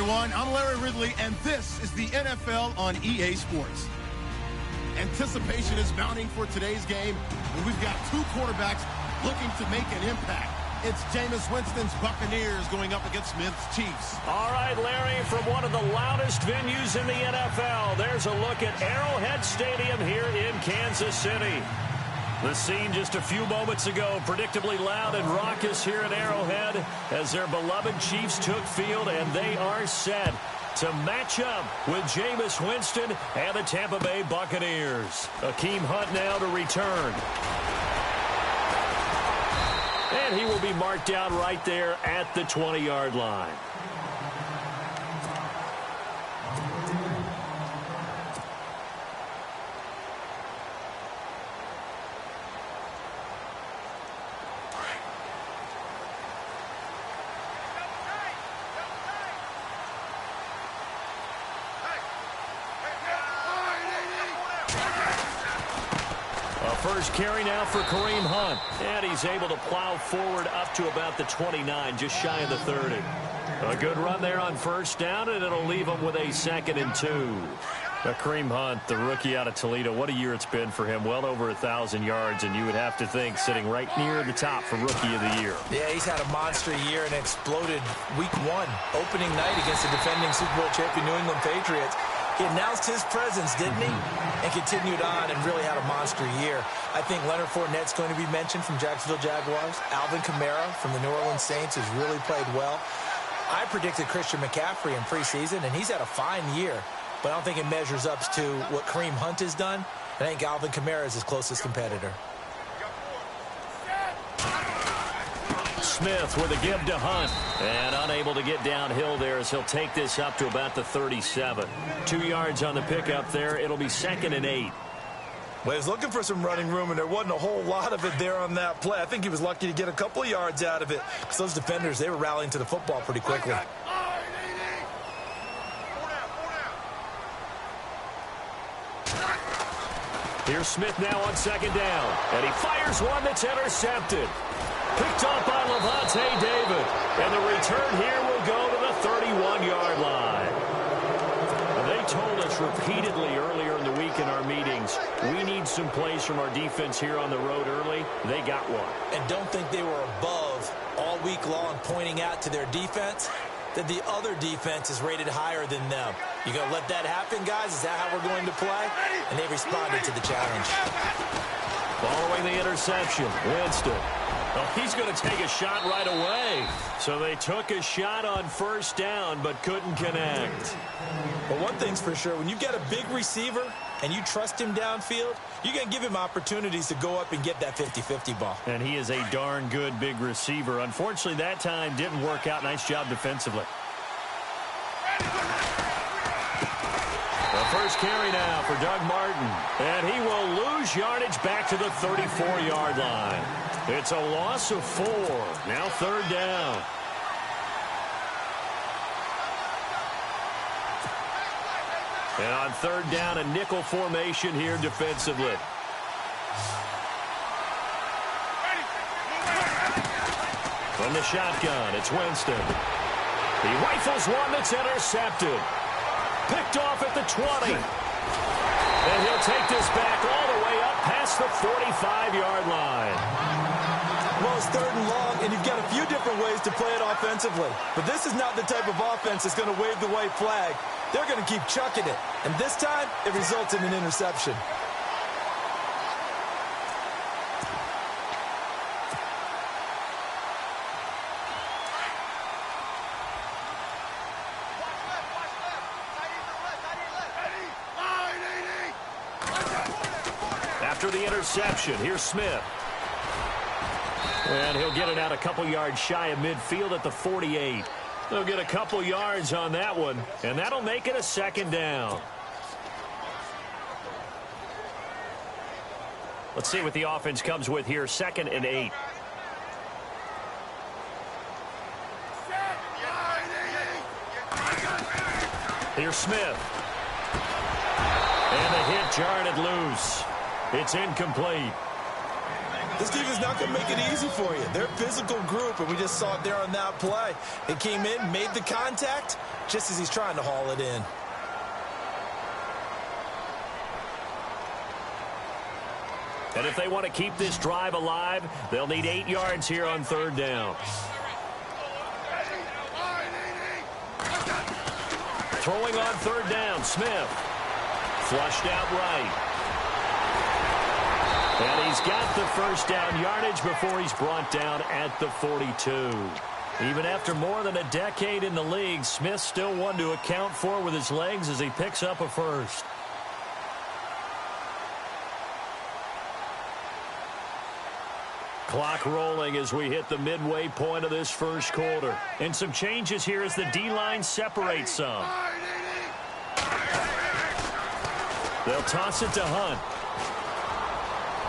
everyone. I'm Larry Ridley, and this is the NFL on EA Sports. Anticipation is mounting for today's game, and we've got two quarterbacks looking to make an impact. It's Jameis Winston's Buccaneers going up against Smith's Chiefs. All right, Larry, from one of the loudest venues in the NFL, there's a look at Arrowhead Stadium here in Kansas City. The scene just a few moments ago, predictably loud and raucous here at Arrowhead as their beloved Chiefs took field, and they are set to match up with Jameis Winston and the Tampa Bay Buccaneers. Akeem Hunt now to return. And he will be marked down right there at the 20-yard line. First carry now for Kareem Hunt. And he's able to plow forward up to about the 29, just shy of the 30. A good run there on first down, and it'll leave him with a 2nd and 2. Kareem Hunt, the rookie out of Toledo, what a year it's been for him. Well over 1,000 yards, and you would have to think sitting right near the top for Rookie of the Year. Yeah, he's had a monster year and exploded week 1, opening night against the defending Super Bowl champion New England Patriots. He announced his presence, didn't he? And continued on and really had a monster year. I think Leonard Fournette's going to be mentioned from Jacksonville Jaguars. Alvin Kamara from the New Orleans Saints has really played well. I predicted Christian McCaffrey in preseason, and he's had a fine year. But I don't think it measures up to what Kareem Hunt has done. I think Alvin Kamara is his closest competitor. Smith with a give to Hunt, and unable to get downhill there as he'll take this up to about the 37. 2 yards on the pickup there. It'll be 2nd and 8. Well, he was looking for some running room, and there wasn't a whole lot of it there on that play. I think he was lucky to get a couple of yards out of it, because those defenders, they were rallying to the football pretty quickly. Here's Smith now on 2nd down, and he fires one that's intercepted. Picked off by Levante David. And the return here will go to the 31-yard line. They told us repeatedly earlier in the week in our meetings, we need some plays from our defense here on the road early. They got one. And don't think they were above all week long pointing out to their defense that the other defense is rated higher than them. You going to let that happen, guys? Is that how we're going to play? And they responded to the challenge. Following the interception, Winston. Oh, he's going to take a shot right away. So they took a shot on first down but couldn't connect. But one thing's for sure, when you've got a big receiver and you trust him downfield, you're going to give him opportunities to go up and get that 50-50 ball. And he is a darn good big receiver. Unfortunately, that time didn't work out. Nice job defensively. The first carry now for Doug Martin. And he will lose yardage back to the 34-yard line. It's a loss of 4. Now 3rd down. And on 3rd down, a nickel formation here defensively. From the shotgun, it's Winston. He rifles one that's intercepted. Picked off at the 20. And he'll take this back all the way up past the 45-yard line. Well, it's 3rd and long, and you've got a few different ways to play it offensively. But this is not the type of offense that's going to wave the white flag. They're going to keep chucking it. And this time, it results in an interception. After the interception, here's Smith. And he'll get it out a couple yards shy of midfield at the 48. They'll get a couple yards on that one, and that'll make it a 2nd down. Let's see what the offense comes with here. 2nd and 8. Here's Smith. And the hit jarred it loose. It's incomplete. This defense not going to make it easy for you. They're a physical group, and we just saw it there on that play. They came in, made the contact, just as he's trying to haul it in. And if they want to keep this drive alive, they'll need 8 yards here on 3rd down. Throwing on 3rd down, Smith. Flushed out right. And he's got the first down yardage before he's brought down at the 42. Even after more than a decade in the league, Smith still one to account for with his legs as he picks up a first. Clock rolling as we hit the midway point of this first quarter. And some changes here as the D-line separates some. They'll toss it to Hunt.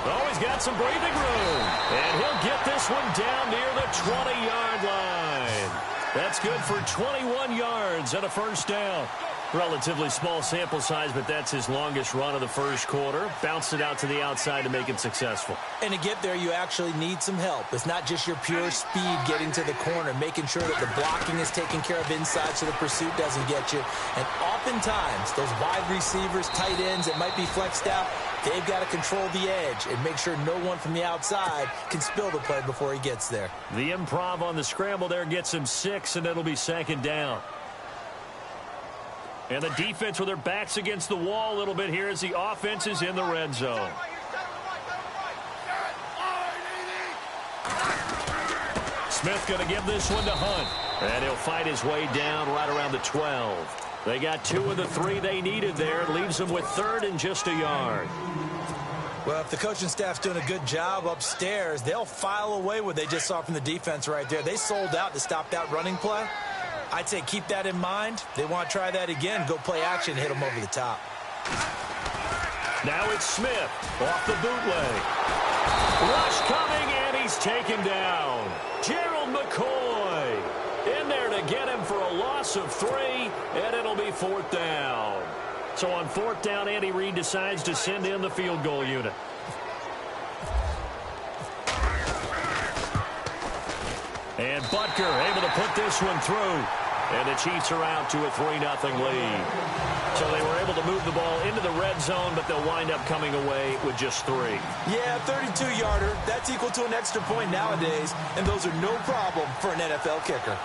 Oh, he's got some breathing room. And he'll get this one down near the 20-yard line. That's good for 21 yards and a first down. Relatively small sample size, but that's his longest run of the first quarter. Bounced it out to the outside to make it successful. And to get there, you actually need some help. It's not just your pure speed getting to the corner, making sure that the blocking is taken care of inside so the pursuit doesn't get you. And oftentimes, those wide receivers, tight ends that might be flexed out, they've got to control the edge and make sure no one from the outside can spill the play before he gets there. The improv on the scramble there gets him 6, and it'll be 2nd down. And the defense with their backs against the wall a little bit here as the offense is in the red zone. Smith going to give this one to Hunt. And he'll fight his way down right around the 12. They got 2 of the 3 they needed there. It leaves them with 3rd and just a yard. Well, if the coaching staff's doing a good job upstairs, they'll file away what they just saw from the defense right there. They sold out to stop that running play. I'd say keep that in mind. They want to try that again. Go play action, hit them over the top. Now it's Smith off the bootleg. Rush coming, and he's taken down. Gerald McCoy in there to get him for a loss of 3, and it'll be 4th down. So on 4th down, Andy Reid decides to send in the field goal unit. And Butker able to put this one through. And the Chiefs are out to a 3-0 lead. So they were able to move the ball into the red zone, but they'll wind up coming away with just 3. Yeah, 32-yarder. That's equal to an extra point nowadays, and those are no problem for an NFL kicker.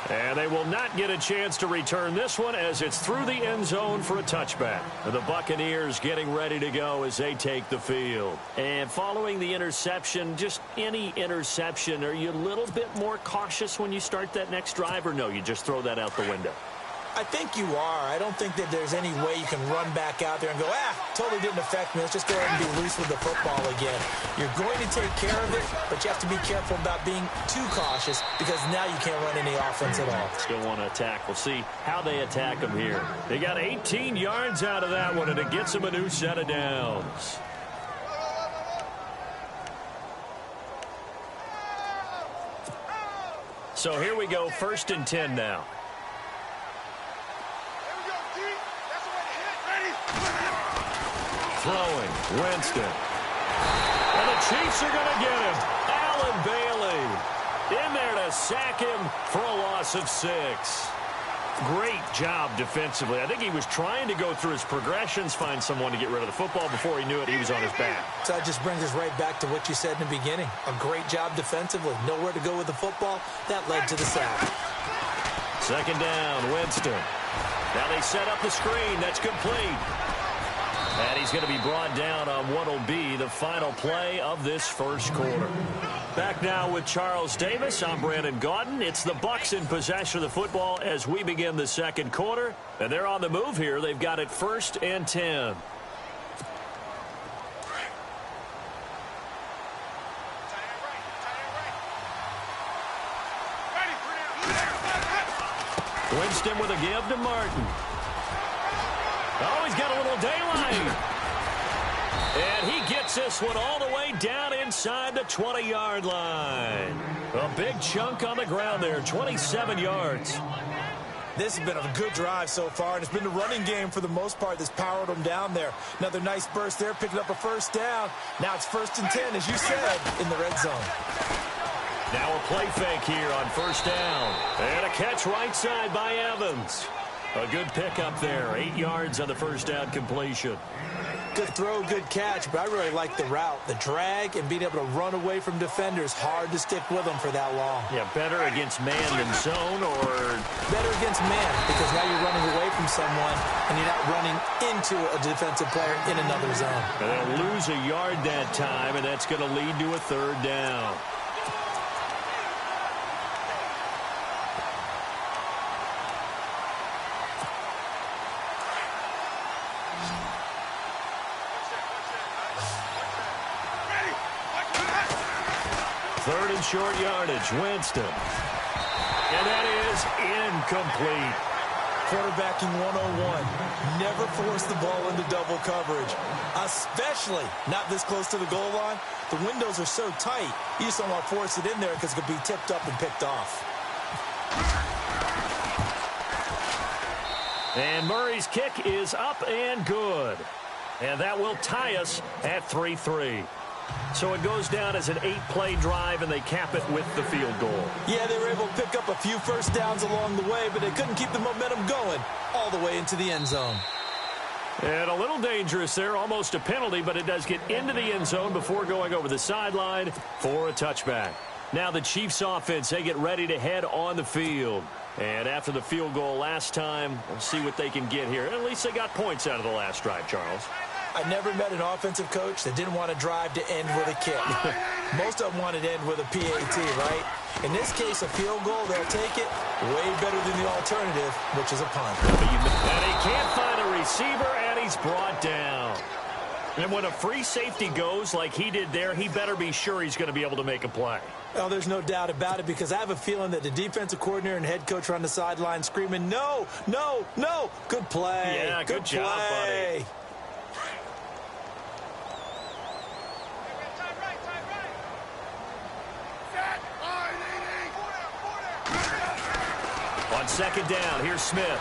And they will not get a chance to return this one as it's through the end zone for a touchback. The Buccaneers getting ready to go as they take the field. And following the interception, just any interception, are you a little bit more cautious when you start that next drive, or no, you just throw that out the window? I think you are. I don't think that there's any way you can run back out there and go, totally didn't affect me. Let's just go ahead and be loose with the football again. You're going to take care of it, but you have to be careful about being too cautious because now you can't run any offense at all. Still want to attack. We'll see how they attack them here. They got 18 yards out of that one, and it gets them a new set of downs. So here we go, 1st and 10 now. Throwing, Winston. And the Chiefs are going to get him. Allen Bailey in there to sack him for a loss of 6. Great job defensively. I think he was trying to go through his progressions, find someone to get rid of the football. Before he knew it, he was on his back. So that just brings us right back to what you said in the beginning. A great job defensively. Nowhere to go with the football. That led to the sack. 2nd down, Winston. Now they set up the screen. That's complete. And he's going to be brought down on what will be the final play of this first quarter. Back now with Charles Davis. I'm Brandon Gaudin. It's the Bucs in possession of the football as we begin the second quarter. And they're on the move here. They've got it 1st and 10. Winston with a give to Martin. Oh, he's got a little daylight. And he gets this one all the way down inside the 20-yard line. A big chunk on the ground there, 27 yards. This has been a good drive so far, and it's been the running game for the most part that's powered them down there. Another nice burst there, picking up a first down. Now it's 1st and 10, as you said, in the red zone. Now a play fake here on 1st down. And a catch right side by Evans. A good pickup there. 8 yards on the 1st down completion. Good throw, good catch, but I really like the route. The drag and being able to run away from defenders. Hard to stick with them for that long. Yeah, better against man than zone, or better against man, because now you're running away from someone and you're not running into a defensive player in another zone. And they'll lose a yard that time, and that's going to lead to a 3rd down. Third and short yardage, Winston. And that is incomplete. Quarterbacking 101. Never force the ball into double coverage, especially not this close to the goal line. The windows are so tight, you just don't want to force it in there because it could be tipped up and picked off. And Murray's kick is up and good. And that will tie us at 3-3. So it goes down as an 8-play drive, and they cap it with the field goal. Yeah, they were able to pick up a few first downs along the way, but they couldn't keep the momentum going all the way into the end zone. And a little dangerous there, almost a penalty, but it does get into the end zone before going over the sideline for a touchback. Now the Chiefs offense, they get ready to head on the field. And after the field goal last time, we'll see what they can get here. At least they got points out of the last drive, Charles. I never met an offensive coach that didn't want to drive to end with a kick. Most of them wanted to end with a PAT, right? In this case, a field goal, they'll take it way better than the alternative, which is a punt. And he can't find a receiver, and he's brought down. And when a free safety goes like he did there, he better be sure he's going to be able to make a play. Oh, there's no doubt about it, because I have a feeling that the defensive coordinator and head coach are on the sideline screaming, no, no, no. Good play. Yeah, good job, buddy. On 2nd down, here's Smith.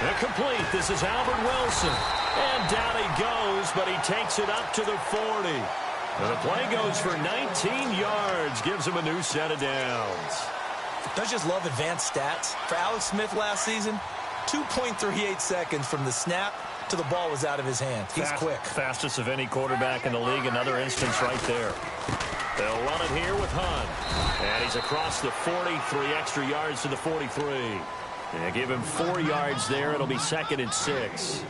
Incomplete. This is Albert Wilson. And down he goes, but he takes it up to the 40. And the play goes for 19 yards. Gives him a new set of downs. Don't you just love advanced stats? For Alex Smith last season, 2.38 seconds from the snap to the ball was out of his hand. He's quick. Fastest of any quarterback in the league. Another instance right there. They'll run it here with Hunt. And he's across the 40, 3 extra yards to the 43. And give him 4 yards there. It'll be 2nd and 6.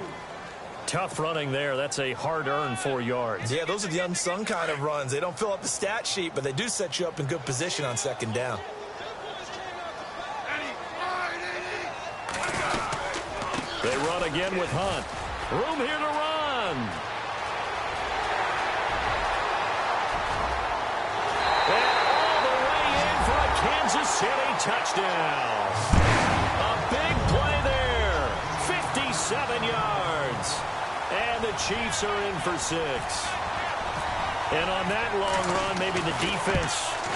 Tough running there. That's a hard-earned 4 yards. Yeah, those are the unsung kind of runs. They don't fill up the stat sheet, but they do set you up in good position on 2nd down. They run again with Hunt. Room here to run. And all the way in for a Kansas City touchdown. A big play there. 57 yards. And the Chiefs are in for 6. And on that long run, maybe the defense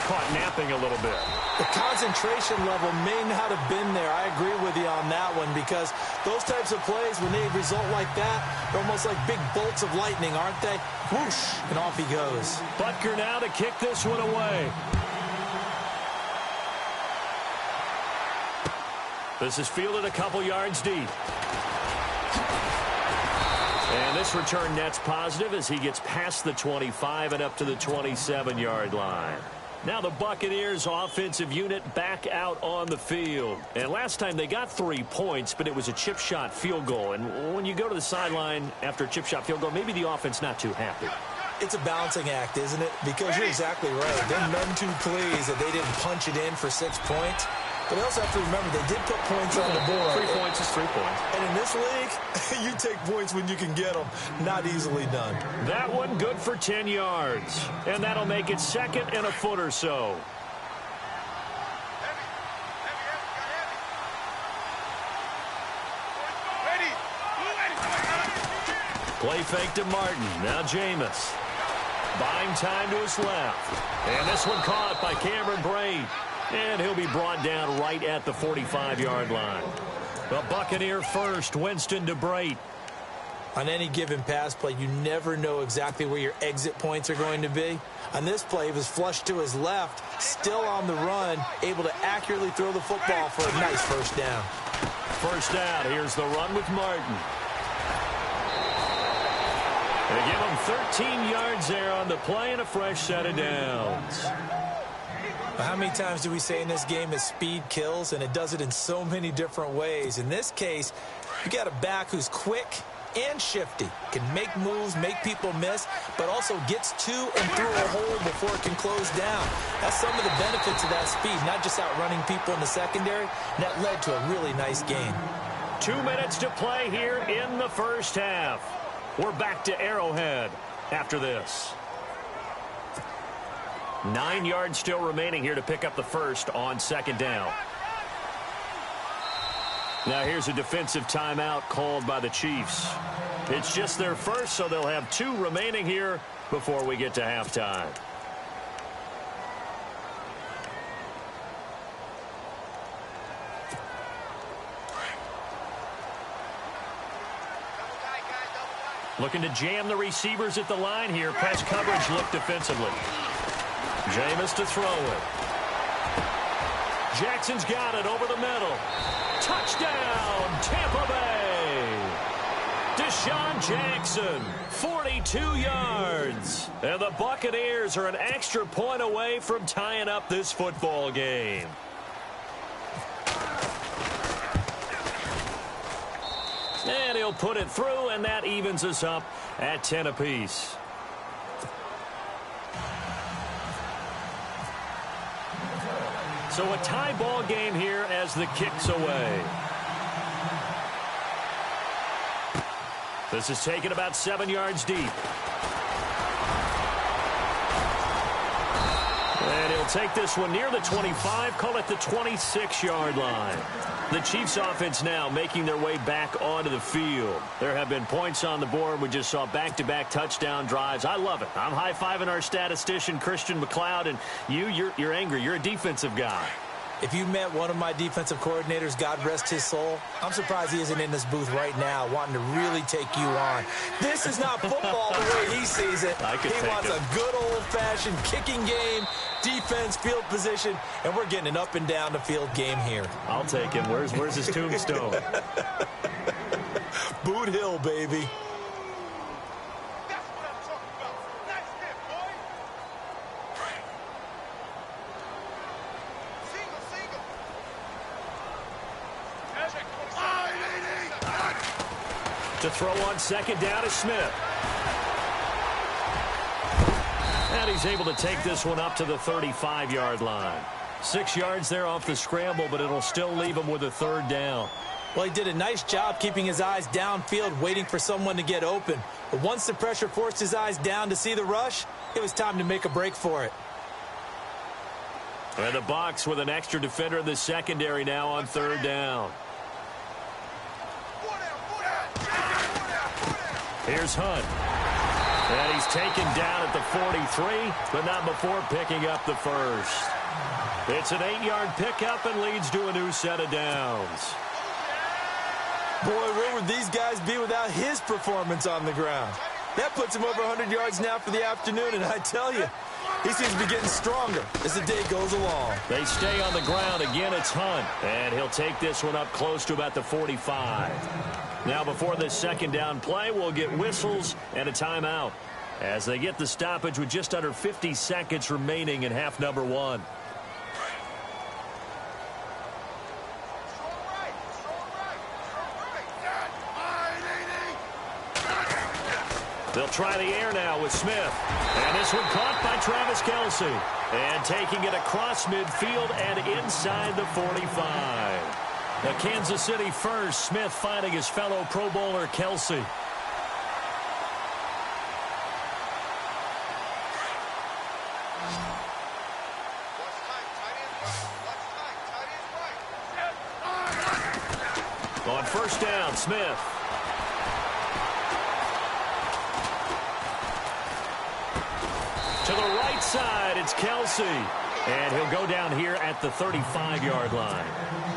caught napping a little bit. The concentration level may not have been there. I agree with you on that one, because those types of plays, when they result like that, they're almost like big bolts of lightning, aren't they? Whoosh, and off he goes. Butker now to kick this one away. This is fielded a couple yards deep. And this return net's positive as he gets past the 25 and up to the 27-yard line. Now the Buccaneers offensive unit back out on the field. And last time they got 3 points, but it was a chip shot field goal. And when you go to the sideline after a chip shot field goal, maybe the offense not too happy. It's a balancing act, isn't it? Because you're exactly right. They're none too pleased that they didn't punch it in for 6 points. But they also have to remember they did put points on the board. 3 points is 3 points. And in this league, you take points when you can get them. Not easily done. That one good for 10 yards. And that'll make it 2nd and a foot or so. Play fake to Martin. Now Jameis. Buying time to his left. And this one caught by Cameron Brate. And he'll be brought down right at the 45-yard line. The Buccaneer first, Winston to Brate. On any given pass play, you never know exactly where your exit points are going to be. On this play, he was flushed to his left, still on the run, able to accurately throw the football for a nice first down. First down, here's the run with Martin. They give him 13 yards there on the play and a fresh set of downs. How many times do we say in this game that speed kills, and it does it in so many different ways? In this case, you got a back who's quick and shifty, can make moves, make people miss, but also gets to and through a hole before it can close down. That's some of the benefits of that speed, not just outrunning people in the secondary. And that led to a really nice game. 2 minutes to play here in the first half. We're back to Arrowhead after this. 9 yards still remaining here to pick up the first on second down. Now here's a defensive timeout called by the Chiefs. It's just their first, so they'll have 2 remaining here before we get to halftime. Looking to jam the receivers at the line here. Press coverage look defensively. Jameis to throw it. Jackson's got it over the middle. Touchdown, Tampa Bay. Deshaun Jackson, 42 yards. And the Buccaneers are an extra point away from tying up this football game. And he'll put it through, and that evens us up at 10 apiece. So a tie ball game here as the kick's away. This is taken about 7 yards deep. And he'll take this one near the 25, call it the 26-yard line. The Chiefs offense now making their way back onto the field. There have been points on the board. We just saw back-to-back touchdown drives. I love it. I'm high-fiving our statistician, Christian McLeod, and you're angry. You're a defensive guy. If you met one of my defensive coordinators, God rest his soul, I'm surprised he isn't in this booth right now wanting to really take you on. This is not football the way he sees it. He wants a good old-fashioned kicking game, defense, field position, and we're getting an up-and-down-the-field game here. I'll take him. Where's his tombstone? Boot Hill, baby. To throw on second down is Smith. And he's able to take this one up to the 35-yard line. 6 yards there off the scramble, but it'll still leave him with a third down. Well, he did a nice job keeping his eyes downfield, waiting for someone to get open. But once the pressure forced his eyes down to see the rush, it was time to make a break for it. And the Bucs with an extra defender in the secondary now on third down. Here's Hunt. And he's taken down at the 43, but not before picking up the first. It's an 8-yard pickup and leads to a new set of downs. Boy, where would these guys be without his performance on the ground? That puts him over 100 yards now for the afternoon, and I tell you, he seems to be getting stronger as the day goes along. They stay on the ground. Again, it's Hunt. And he'll take this one up close to about the 45. Now, before this second down play, we'll get whistles and a timeout as they get the stoppage with just under 50 seconds remaining in half number 1. They'll try the air now with Smith. And this one caught by Travis Kelce. And taking it across midfield and inside the 45. The Kansas City first, Smith finding his fellow Pro Bowler Kelce. On first down, Smith. To the right side, it's Kelce. And he'll go down here at the 35-yard line.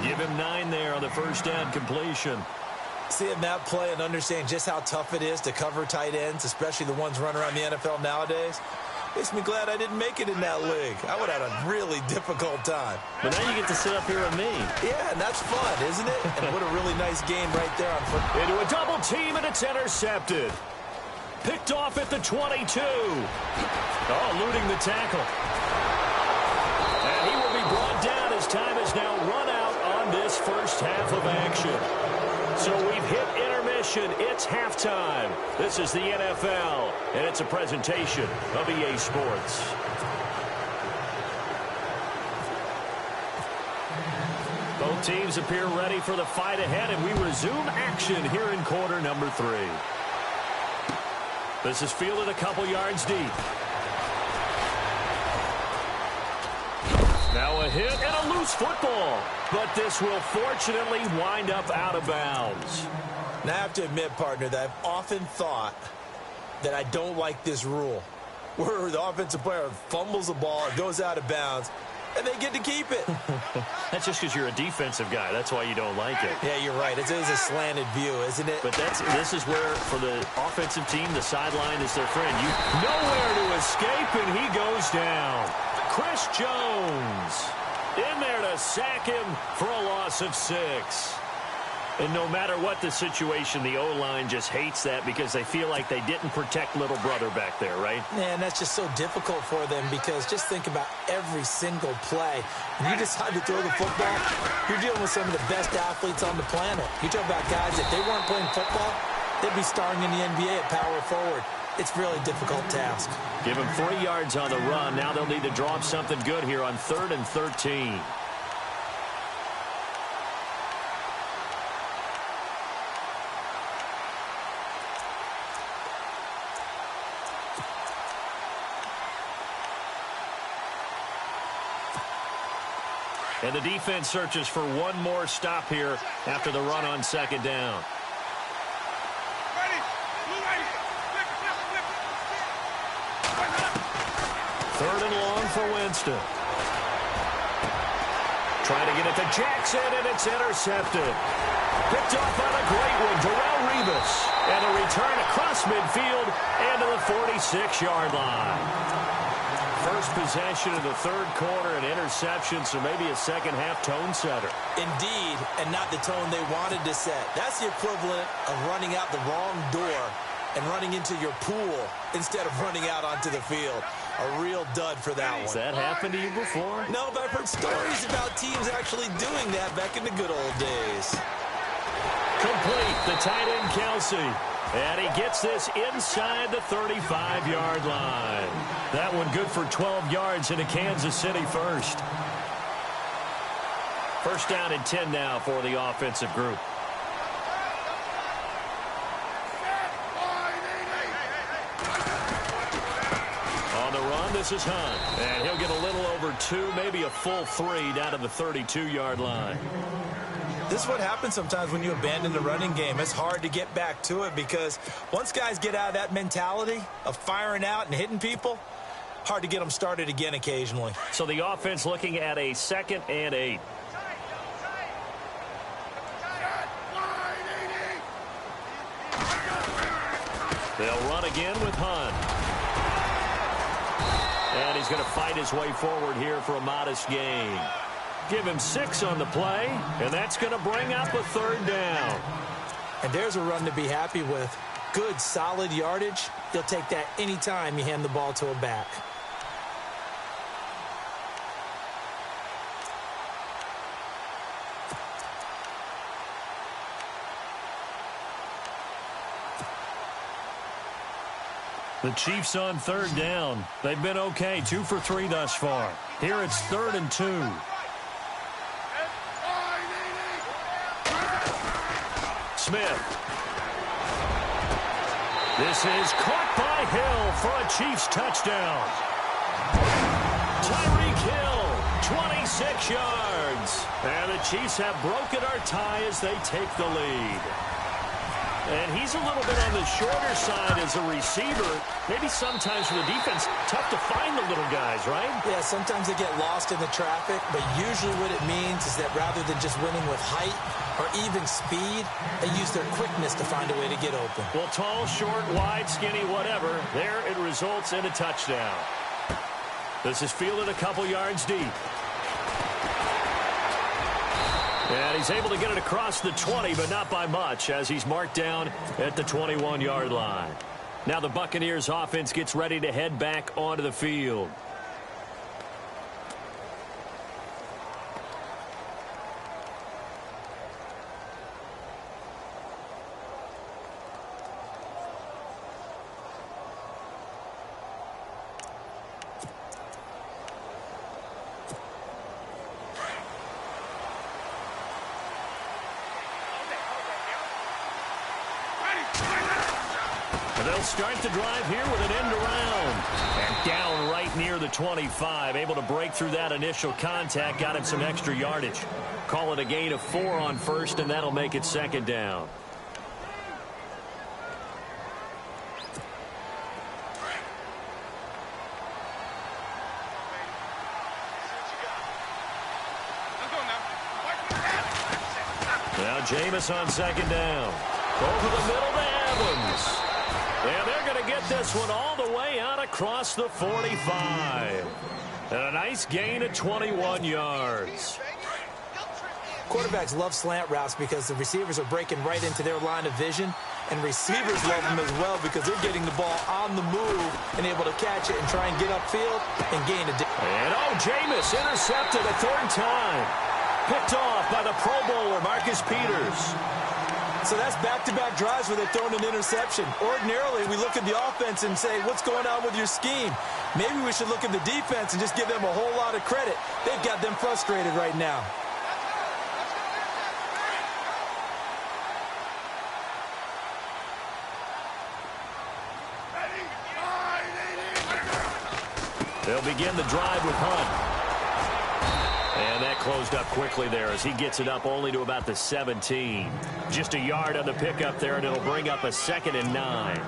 Give him 9 there on the first down completion. Seeing that play and understand just how tough it is to cover tight ends, especially the ones running around the NFL nowadays, makes me glad I didn't make it in that league. I would have had a really difficult time. But now you get to sit up here with me. Yeah, and that's fun, isn't it? And what a really nice game right there on football. Into a double team, and it's intercepted. Picked off at the 22. Oh, eluding the tackle. And he will be brought down as time is now run out on this first half of action. So we've hit intermission. It's halftime. This is the NFL, and it's a presentation of EA Sports. Both teams appear ready for the fight ahead, and we resume action here in quarter number 3. This is fielded a couple yards deep. Now a hit and a loose football. But this will fortunately wind up out of bounds. Now I have to admit, partner, that I've often thought that I don't like this rule, where the offensive player fumbles the ball, it goes out of bounds, and they get to keep it. That's just because you're a defensive guy. That's why you don't like it. Yeah, you're right. It is a slanted view, isn't it? But this is where, for the offensive team, the sideline is their friend. You nowhere to escape, and he goes down. Chris Jones in there to sack him for a loss of 6. And no matter what the situation, the O-line just hates that because they feel like they didn't protect little brother back there, right? Man, that's just so difficult for them because just think about every single play. When you decide to throw the football, you're dealing with some of the best athletes on the planet. You talk about guys, if they weren't playing football, they'd be starring in the NBA at power forward. It's a really difficult task. Give them 3 yards on the run. Now they'll need to draw up something good here on 3rd and 13. And the defense searches for one more stop here after the run on 2nd down. Third and long for Winston. Trying to get it to Jackson, and it's intercepted. Picked off on a great one, Darrelle Revis. And a return across midfield and to the 46-yard line. First possession of the 3rd quarter, an interception, so maybe a second-half tone setter. Indeed, and not the tone they wanted to set. That's the equivalent of running out the wrong door and running into your pool instead of running out onto the field. A real dud for that one. Has that happened to you before? No, but I've heard stories about teams actually doing that back in the good old days. Complete, the tight end Kelsey. And he gets this inside the 35-yard line. That one good for 12 yards into Kansas City first. First down and 10 now for the offensive group. On the run, this is Hunt. And he'll get a little over 2, maybe a full 3 down to the 32-yard line. This is what happens sometimes when you abandon the running game. It's hard to get back to it because once guys get out of that mentality of firing out and hitting people, hard to get them started again occasionally. So the offense looking at a 2nd and 8. They'll run again with Hunt. And he's going to fight his way forward here for a modest gain. Give him 6 on the play, and that's going to bring up a 3rd down. And there's a run to be happy with. Good, solid yardage. You'll take that anytime you hand the ball to a back. The Chiefs on 3rd down. They've been okay, 2 for 3 thus far. Here it's 3rd and 2. Smith. This is caught by Hill for a Chiefs touchdown. Tyreek Hill, 26 yards. And the Chiefs have broken our tie as they take the lead. And he's a little bit on the shorter side as a receiver. Maybe sometimes for the defense, tough to find the little guys, right? Yeah, sometimes they get lost in the traffic, but usually what it means is that rather than just winning with height or even speed, they use their quickness to find a way to get open. Well, tall, short, wide, skinny, whatever, there it results in a touchdown. This is fielded a couple yards deep. And he's able to get it across the 20, but not by much, as he's marked down at the 21-yard line. Now the Buccaneers offense gets ready to head back onto the field. They'll start the drive here with an end around. And down right near the 25. Able to break through that initial contact. Got him some extra yardage. Call it a gain of 4 on first, and that'll make it second down. Now Jameis on second down. Over the middle to Evans. And they're going to get this one all the way out across the 45. And a nice gain of 21 yards. Quarterbacks love slant routes because the receivers are breaking right into their line of vision, and receivers love them as well because they're getting the ball on the move and able to catch it and try and get upfield and gain a... And Jameis intercepted a third time. Picked off by the Pro Bowler, Marcus Peters. So that's back-to-back drives where they're throwing an interception. Ordinarily, we look at the offense and say, what's going on with your scheme? Maybe we should look at the defense and just give them a whole lot of credit. They've got them frustrated right now. They'll begin the drive with Hunt. And that closed up quickly there as he gets it up only to about the 17. Just a yard on the pickup there, and it'll bring up a 2nd and 9.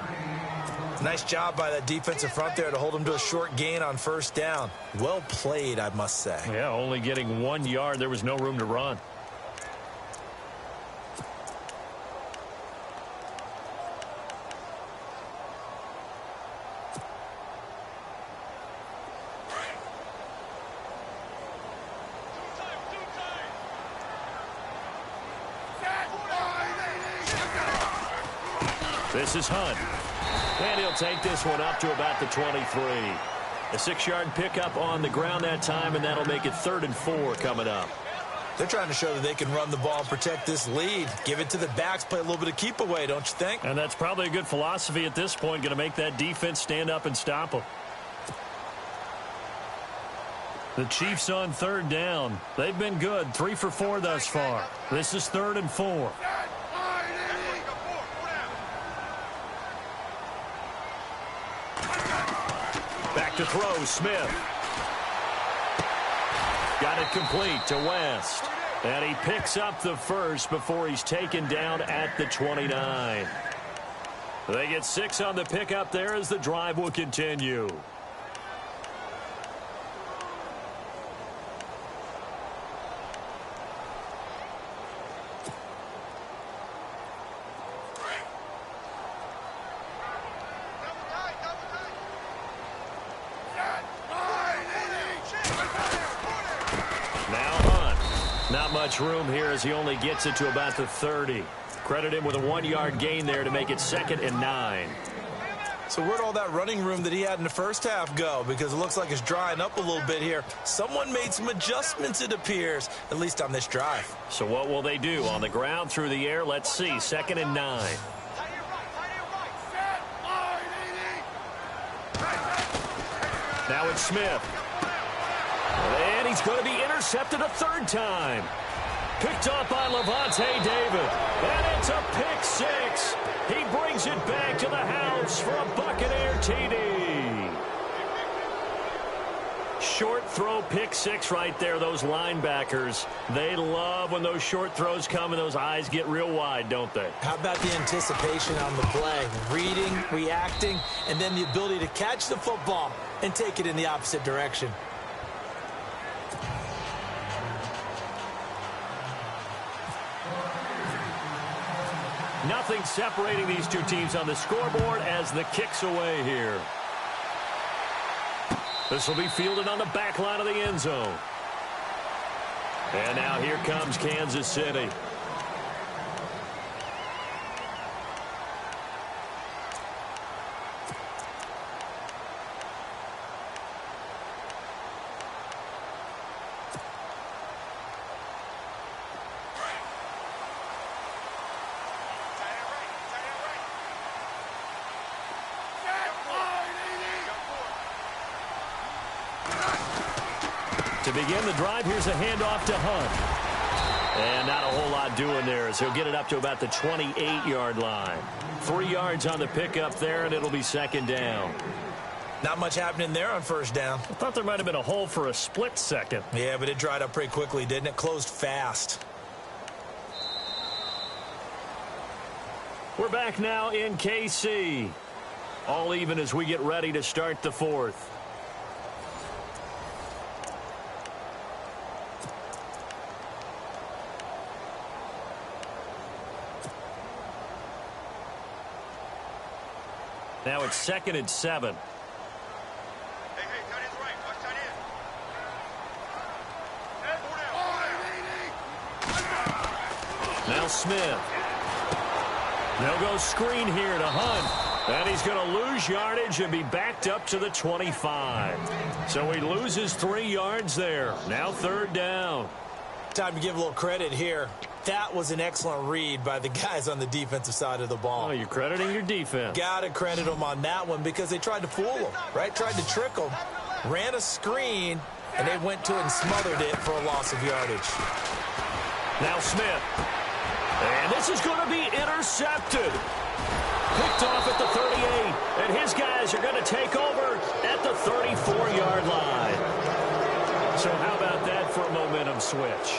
Nice job by that defensive front there to hold him to a short gain on first down. Well played, I must say. Yeah, only getting 1 yard. There was no room to run. This is Hunt. And he'll take this one up to about the 23. A 6-yard pickup on the ground that time, and that'll make it 3rd and 4 coming up. They're trying to show that they can run the ball and protect this lead. Give it to the backs, play a little bit of keep away, don't you think? And that's probably a good philosophy at this point, going to make that defense stand up and stop them. The Chiefs on 3rd down. They've been good, 3 for 4 thus far. This is 3rd and 4. Back to throw, Smith. Got it complete to West. And he picks up the first before he's taken down at the 29. They get 6 on the pickup there as the drive will continue. Room here as he only gets it to about the 30. Credit him with a 1-yard gain there to make it 2nd and 9. So where'd all that running room that he had in the first half go? Because it looks like it's drying up a little bit here. Someone made some adjustments, it appears, at least on this drive. So what will they do? On the ground, through the air? Let's see. 2nd and 9. Now it's Smith. And he's going to be intercepted a 3rd time. Picked off by Levante David. And it's a pick 6. He brings it back to the house for a Buccaneer TD. short throw pick six right there. Those linebackers, they love when those short throws come and those eyes get real wide, don't they? How about the anticipation on the play? Reading, reacting, and then the ability to catch the football and take it in the opposite direction. Nothing separating these two teams on the scoreboard as the kick's away here. This will be fielded on the back line of the end zone. And now here comes Kansas City. To begin the drive, here's a handoff to Hunt. And not a whole lot doing there as he'll get it up to about the 28-yard line. 3 yards on the pickup there, and it'll be second down. Not much happening there on first down. I thought there might have been a hole for a split second. Yeah, but it dried up pretty quickly, didn't it? Closed fast. We're back now in KC. All even as we get ready to start the fourth. Now it's 2nd and 7. Hey, tight end's right. Watch tight end. Now Smith. They'll go screen here to Hunt. And he's going to lose yardage and be backed up to the 25. So he loses 3 yards there. Now 3rd down. Time to give a little credit here. That was an excellent read by the guys on the defensive side of the ball. Oh, you're crediting your defense. Got to credit them on that one because they tried to fool them, right? Tried to trick them. Ran a screen, and they went to it and smothered it for a loss of yardage. Now Smith. And this is going to be intercepted. Picked off at the 38. And his guys are going to take over at the 34-yard line. So how about that for a momentum switch?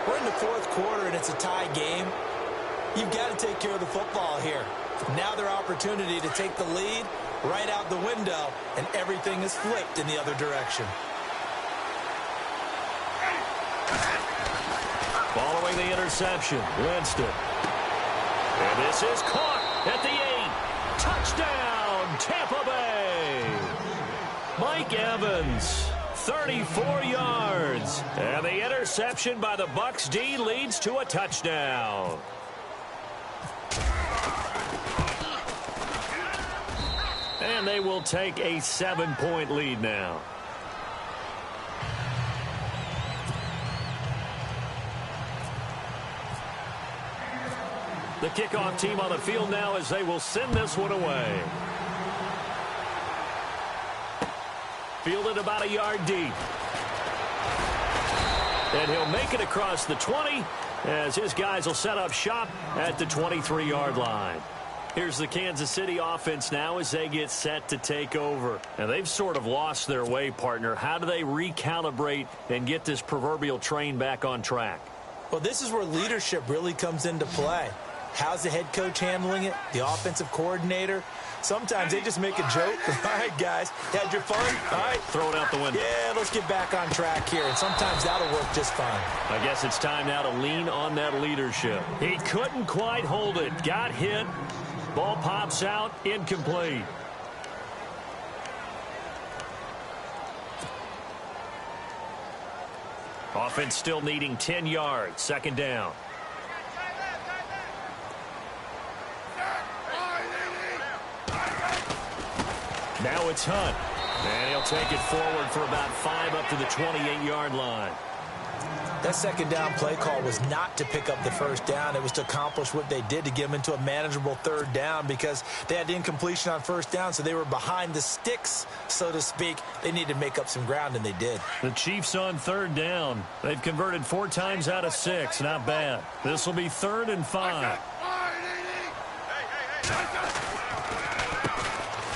We're in the 4th quarter, and it's a tie game. You've got to take care of the football here. Now their opportunity to take the lead right out the window, and everything is flipped in the other direction. Following the interception, Winston. And this is caught at the 8. Touchdown, Tampa Bay. Mike Evans, 34 yards. And the interception by the Bucs D leads to a touchdown. And they will take a 7-point lead now. The kickoff team on the field now as they will send this one away. Fielded about a yard deep. And he'll make it across the 20 as his guys will set up shop at the 23-yard line. Here's the Kansas City offense now as they get set to take over. And they've sort of lost their way, partner. How do they recalibrate and get this proverbial train back on track? Well, this is where leadership really comes into play. How's the head coach handling it? The offensive coordinator? Sometimes they just make a joke. All right, guys, had your fun? All right. Throw it out the window. Yeah, let's get back on track here. And sometimes that'll work just fine. I guess it's time now to lean on that leadership. He couldn't quite hold it. Got hit. Ball pops out. Incomplete. Offense still needing 10 yards. 2nd down. Now it's Hunt. And he'll take it forward for about 5 up to the 28-yard line. That 2nd down play call was not to pick up the 1st down. It was to accomplish what they did to get them into a manageable 3rd down because they had the incompletion on 1st down, so they were behind the sticks, so to speak. They needed to make up some ground, and they did. The Chiefs on 3rd down. They've converted 4 times out of 6. Not bad. This will be 3rd and 5.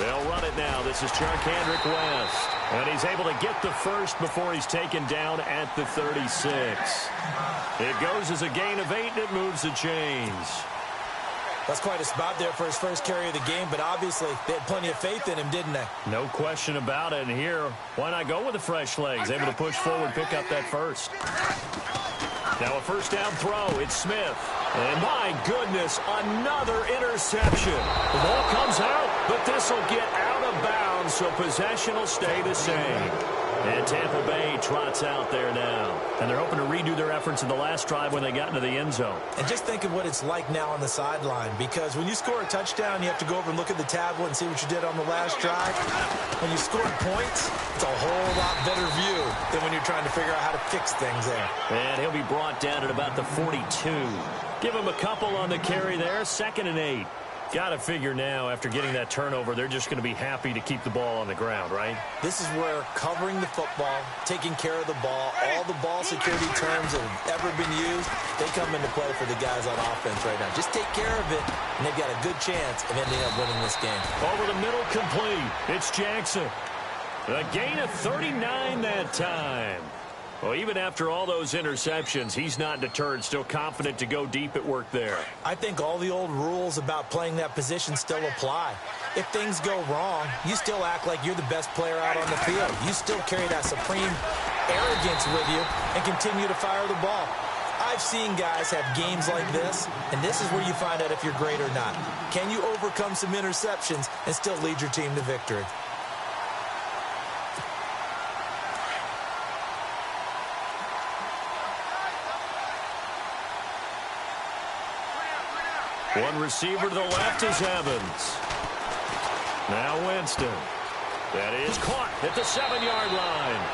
They'll run it now. This is Charkandrick West. And he's able to get the first before he's taken down at the 36. It goes as a gain of 8, and it moves the chains. That's quite a spot there for his first carry of the game, but obviously they had plenty of faith in him, didn't they? No question about it. And here, why not go with the fresh legs? Able to push forward, pick up that first. Now a first down throw. It's Smith. And my goodness, another interception. The ball comes out, but this will get out of bounds, so possession will stay the same. And Tampa Bay trots out there now. And they're hoping to redo their efforts in the last drive when they got into the end zone. And just think of what it's like now on the sideline, because when you score a touchdown, you have to go over and look at the tablet and see what you did on the last drive. When you score points, it's a whole lot better view than when you're trying to figure out how to fix things there. And he'll be brought down at about the 42. Give him a couple on the carry there, 2nd and 8. Got to figure now, after getting that turnover, they're just going to be happy to keep the ball on the ground, right? This is where covering the football, taking care of the ball, all the ball security terms that have ever been used, they come into play for the guys on offense right now. Just take care of it, and they've got a good chance of ending up winning this game. Over the middle, complete. It's Jackson. A gain of 39 that time. Well, even after all those interceptions, he's not deterred, still confident to go deep at work there. I think all the old rules about playing that position still apply. If things go wrong, you still act like you're the best player out on the field. You still carry that supreme arrogance with you and continue to fire the ball. I've seen guys have games like this, and this is where you find out if you're great or not. Can you overcome some interceptions and still lead your team to victory? One receiver to the left is Evans. Now Winston. That is caught at the 7-yard line.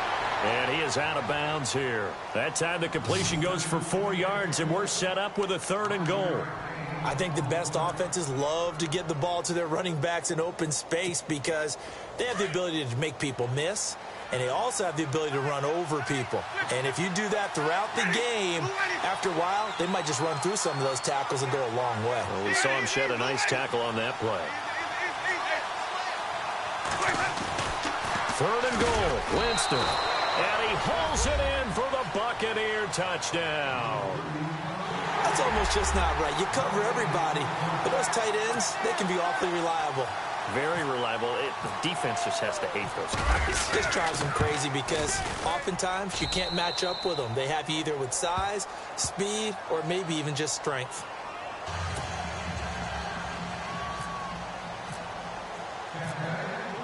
And he is out of bounds here. That time the completion goes for 4 yards, and we're set up with a 3rd and goal. I think the best offenses love to get the ball to their running backs in open space because they have the ability to make people miss, and they also have the ability to run over people. And if you do that throughout the game, after a while, they might just run through some of those tackles and go a long way. Well, we saw him shed a nice tackle on that play. 3rd and goal, Winston. And he hauls it in for the Buccaneer touchdown. That's almost just not right. You cover everybody, but those tight ends, they can be awfully reliable. Very reliable. The defense just has to hate those guys. It just drives them crazy because oftentimes you can't match up with them. They have you either with size, speed, or maybe even just strength.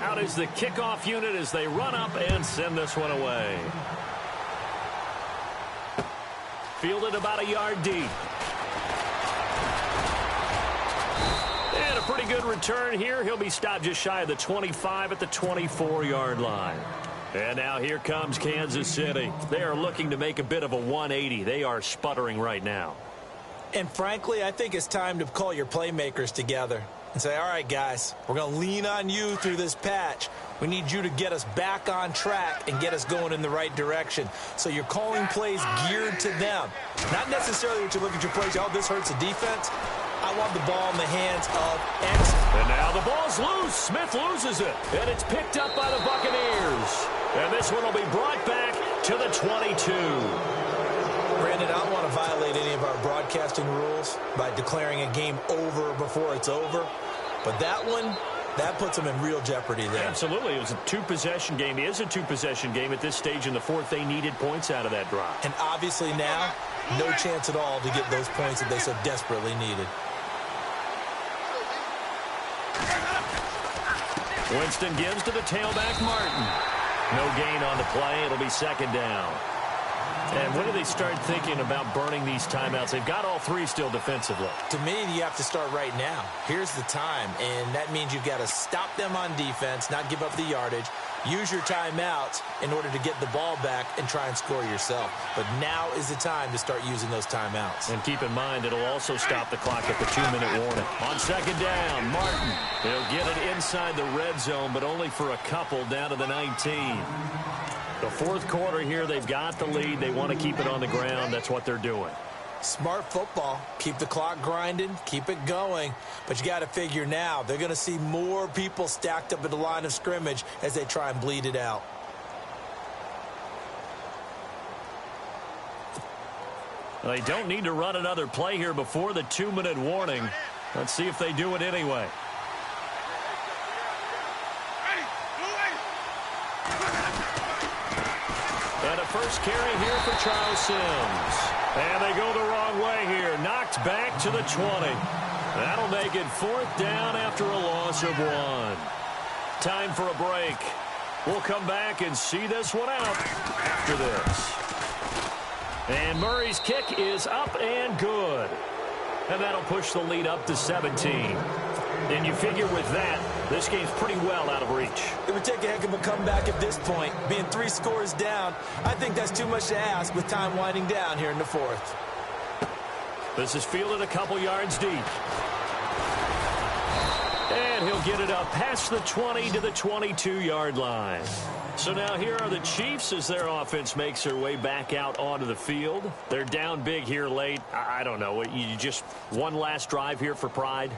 Out is the kickoff unit as they run up and send this one away. Fielded about a yard deep. And a pretty good return here. He'll be stopped just shy of the 25 at the 24-yard line. And now here comes Kansas City. They are looking to make a bit of a 180. They are sputtering right now. And frankly, I think it's time to call your playmakers together and say, all right, guys, we're going to lean on you through this patch. We need you to get us back on track and get us going in the right direction. So you're calling plays geared to them. Not necessarily when you look at your plays, oh, this hurts the defense. I want the ball in the hands of X. And now the ball's loose. Smith loses it. And it's picked up by the Buccaneers. And this one will be brought back to the 22. Brandon, I don't want to violate any of our broadcasting rules by declaring a game over before it's over. But that one, that puts them in real jeopardy there. Absolutely. It was a two-possession game. It is a two-possession game at this stage in the fourth. They needed points out of that drive. And obviously now, no chance at all to get those points that they so desperately needed. Winston gives to the tailback, Martin. No gain on the play. It'll be second down. And when do they start thinking about burning these timeouts? They've got all three still defensively. To me, you have to start right now. Here's the time, and that means you've got to stop them on defense, not give up the yardage, use your timeouts in order to get the ball back and try and score yourself. But now is the time to start using those timeouts. And keep in mind, it'll also stop the clock at the 2-minute warning. On second down, Martin. He'll get it inside the red zone, but only for a couple down to the 19. The fourth quarter here, they've got the lead. They want to keep it on the ground. That's what they're doing. Smart football. Keep the clock grinding, keep it going. But you got to figure now, they're going to see more people stacked up at the line of scrimmage as they try and bleed it out. They don't need to run another play here before the 2-minute warning. Let's see if they do it anyway. And a first carry here for Charles Sims. And they go the wrong way here. Knocked back to the 20. That'll make it 4th down after a loss of 1. Time for a break. We'll come back and see this one out after this. And Murray's kick is up and good. And that'll push the lead up to 17. And you figure with that, this game's pretty well out of reach. It would take a heck of a comeback at this point. Being 3 scores down, I think that's too much to ask with time winding down here in the 4th. This is fielded a couple yards deep. And he'll get it up past the 20 to the 22-yard line. So now here are the Chiefs as their offense makes their way back out onto the field. They're down big here late. I don't know. You just one last drive here for pride?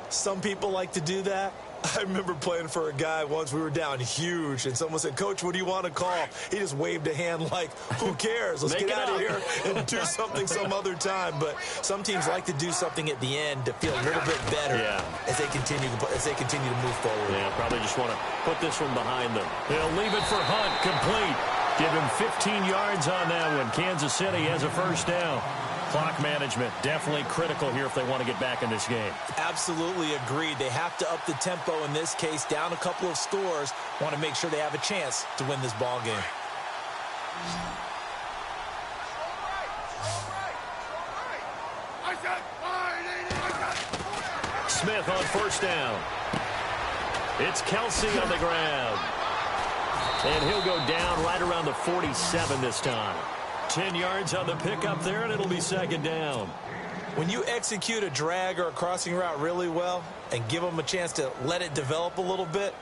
Some people like to do that. I remember playing for a guy once. We were down huge, and someone said, "Coach, what do you want to call?" He just waved a hand like, who cares? Let's get out of here and do something some other time. But some teams like to do something at the end to feel a little bit better as they continue to move forward. Yeah, probably just want to put this one behind them. They'll leave it for Hunt, complete. Give him 15 yards on that one. Kansas City has a first down. Clock management definitely critical here if they want to get back in this game. Absolutely agreed. They have to up the tempo in this case, down a couple of scores. Want to make sure they have a chance to win this ball game. Smith on first down. It's Kelsey on the ground. And he'll go down right around the 47 this time. 10 yards on the pickup there, and it'll be second down. When you execute a drag or a crossing route really well and give them a chance to let it develop a little bit,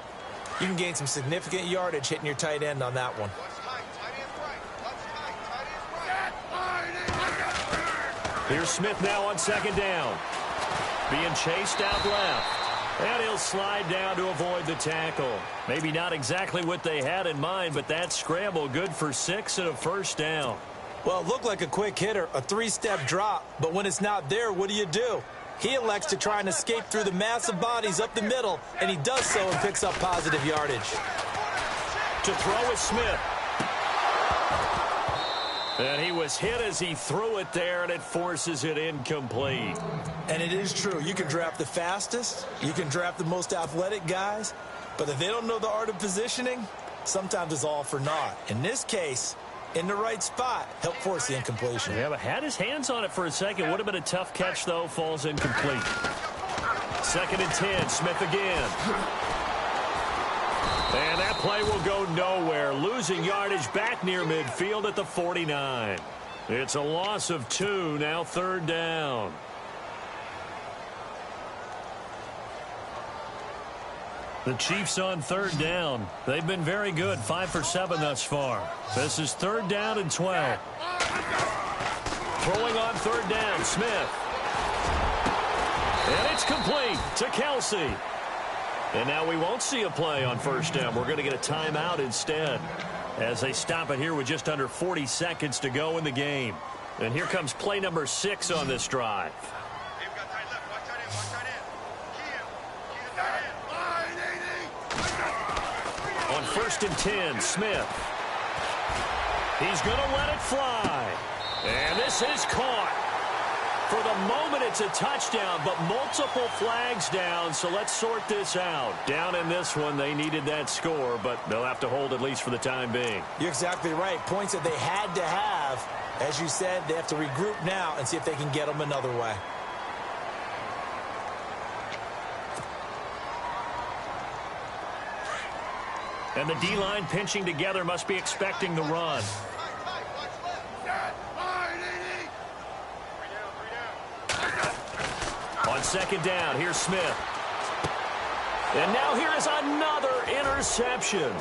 you can gain some significant yardage hitting your tight end on that one. Here's Smith now on second down. Being chased out left. And he'll slide down to avoid the tackle. Maybe not exactly what they had in mind, but that scramble good for 6 and a first down. Well, it looked like a quick hitter, a 3-step drop, but when it's not there, what do? He elects to try and escape through the massive bodies up the middle, and he does so and picks up positive yardage. To throw is Smith. And he was hit as he threw it there, and it forces it incomplete. And it is true. You can draft the fastest. You can draft the most athletic guys. But if they don't know the art of positioning, sometimes it's all for naught. In this case, in the right spot, help force the incompletion. Yeah, but had his hands on it for a second. Would have been a tough catch, though. Falls incomplete. 2nd and 10. Smith again. And that play will go nowhere. Losing yardage back near midfield at the 49. It's a loss of 2. Now 3rd down. The Chiefs on 3rd down. They've been very good. 5 for 7 thus far. This is 3rd down and 12. Throwing on 3rd down, Smith. And it's complete to Kelsey. And now we won't see a play on 1st down. We're going to get a timeout instead as they stop it here with just under 40 seconds to go in the game. And here comes play number 6 on this drive. On 1st and 10, Smith. He's going to let it fly. And this is caught. For the moment, it's a touchdown, but multiple flags down, so let's sort this out. Down in this one, they needed that score, but they'll have to hold at least for the time being. You're exactly right. Points that they had to have. As you said, they have to regroup now and see if they can get them another way. And the D-line pinching together must be expecting the run. On 2nd down, here's Smith. And now here is another interception.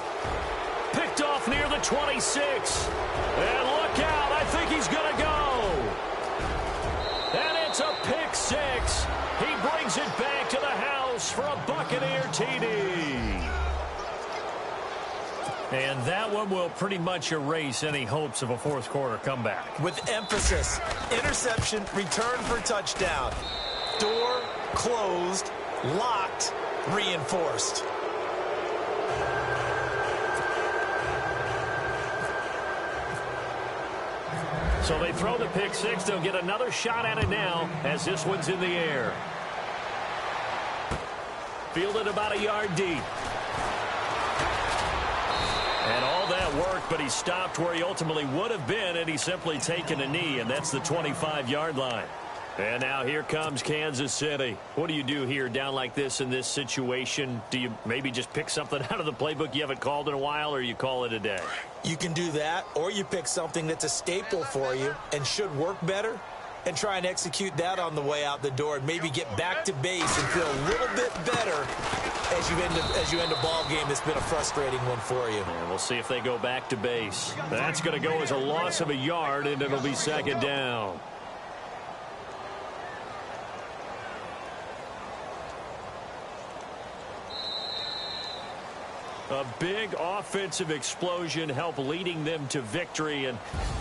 Picked off near the 26. And look out, I think he's going to go. And that one will pretty much erase any hopes of a fourth quarter comeback. With emphasis, interception, return for touchdown. Door closed, locked, reinforced. So they throw the pick six. They'll get another shot at it now as this one's in the air. Fielded about a yard deep. And all that work, but he stopped where he ultimately would have been, and he's simply taken a knee, and that's the 25-yard line. And now here comes Kansas City. What do you do here down like this in this situation? Do you maybe just pick something out of the playbook you haven't called in a while, or you call it a day? You can do that, or you pick something that's a staple for you and should work better and try and execute that on the way out the door and maybe get back to base and feel a little bit better as you end a ball game that's been a frustrating one for you. And we'll see if they go back to base. That's going to go as a loss of a yard, and it'll be second down. A big offensive explosion helped leading them to victory. And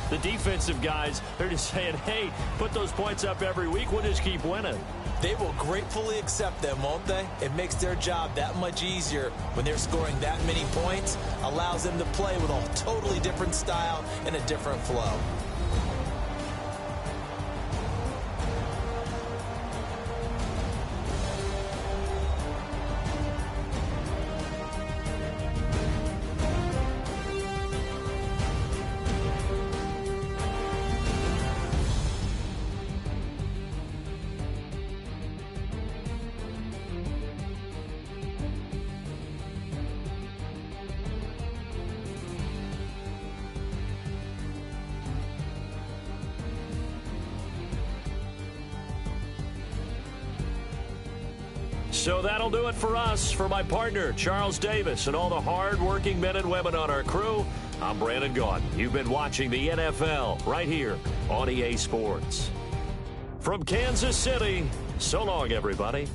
the defensive guys, they're just saying, hey, put those points up every week. We'll just keep winning. They will gratefully accept them, won't they? It makes their job that much easier when they're scoring that many points. Allows them to play with a totally different style and a different flow. So that'll do it for us. For my partner, Charles Davis, and all the hard-working men and women on our crew, I'm Brandon Gaudin. You've been watching the NFL right here on EA Sports. From Kansas City, so long, everybody.